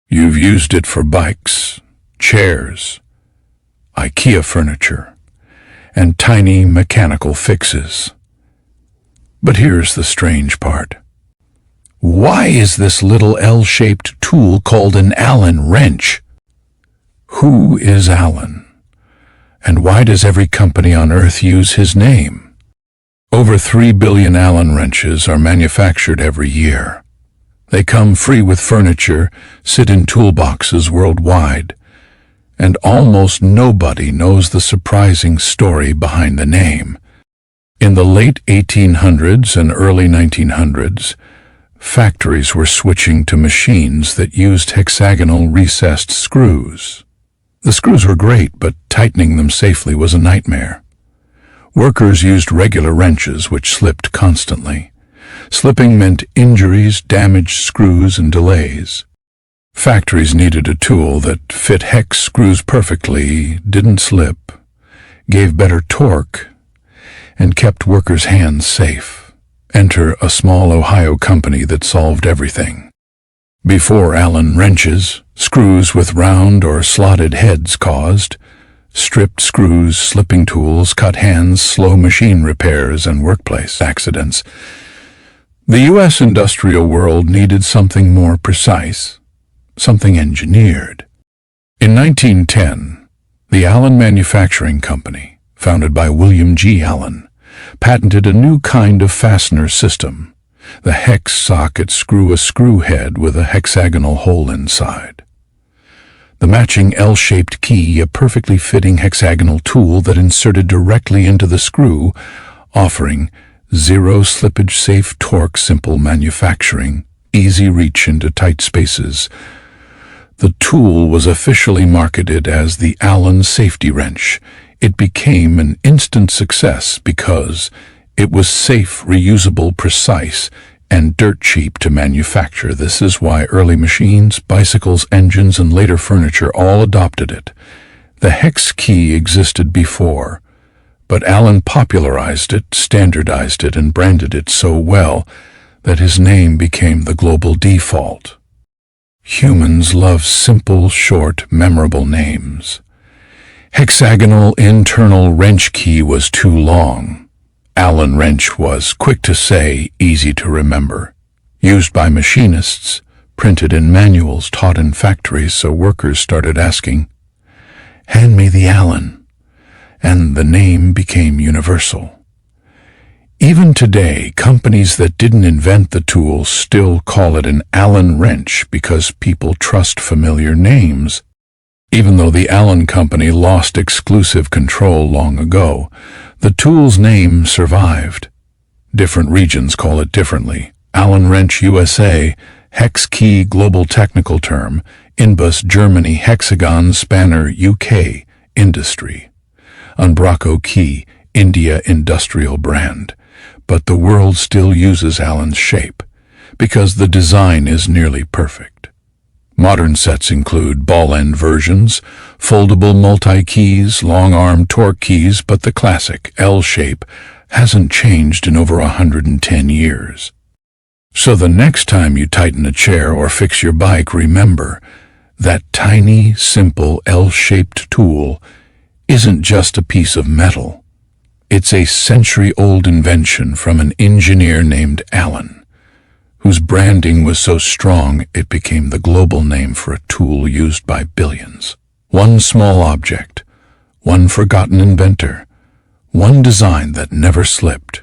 You've used it for bikes, chairs, IKEA furniture, and tiny mechanical fixes. But here's the strange part. Why is this little L-shaped tool called an Allen wrench? Who is Allen? And why does every company on Earth use his name? Over 3 billion Allen wrenches are manufactured every year. They come free with furniture, sit in toolboxes worldwide, and almost nobody knows the surprising story behind the name. In the late 1800s and early 1900s, factories were switching to machines that used hexagonal recessed screws. The screws were great, but tightening them safely was a nightmare. Workers used regular wrenches, which slipped constantly. Slipping meant injuries, damaged screws, and delays. Factories needed a tool that fit hex screws perfectly, didn't slip, gave better torque, and kept workers' hands safe. Enter a small Ohio company that solved everything. Before Allen wrenches, screws with round or slotted heads caused stripped screws, slipping tools, cut hands, slow machine repairs, and workplace accidents. The U.S. industrial world needed something more precise, something engineered. In 1910, the Allen Manufacturing Company, founded by William G. Allen, patented a new kind of fastener system. The hex socket screw a screw head with a hexagonal hole inside. The matching L-shaped key, a perfectly fitting hexagonal tool that inserted directly into the screw, offering zero slippage, safe torque, simple manufacturing, easy reach into tight spaces. The tool was officially marketed as the Allen Safety Wrench. It became an instant success because it was safe, reusable, precise, and dirt cheap to manufacture. This is why early machines, bicycles, engines, and later furniture all adopted it. The hex key existed before, but Allen popularized it, standardized it, and branded it so well that his name became the global default. Humans love simple, short, memorable names. Hexagonal internal wrench key was too long. Allen wrench was quick to say, easy to remember. Used by machinists, printed in manuals, taught in factories, so workers started asking, "Hand me the Allen," and the name became universal. Even today, companies that didn't invent the tool still call it an Allen wrench because people trust familiar names. Even though the Allen Company lost exclusive control long ago, the tool's name survived. Different regions call it differently. Allen wrench USA, hex key global technical term, Inbus Germany, hexagon spanner UK, industry. Unbraco key, India industrial brand. But the world still uses Allen's shape because the design is nearly perfect. Modern sets include ball-end versions, foldable multi-keys, long-arm torque keys, but the classic L shape hasn't changed in over 110 years. So the next time you tighten a chair or fix your bike, remember that tiny, simple L-shaped tool isn't just a piece of metal. It's a century-old invention from an engineer named Allen, whose branding was so strong it became the global name for a tool used by billions. One small object, one forgotten inventor, one design that never slipped.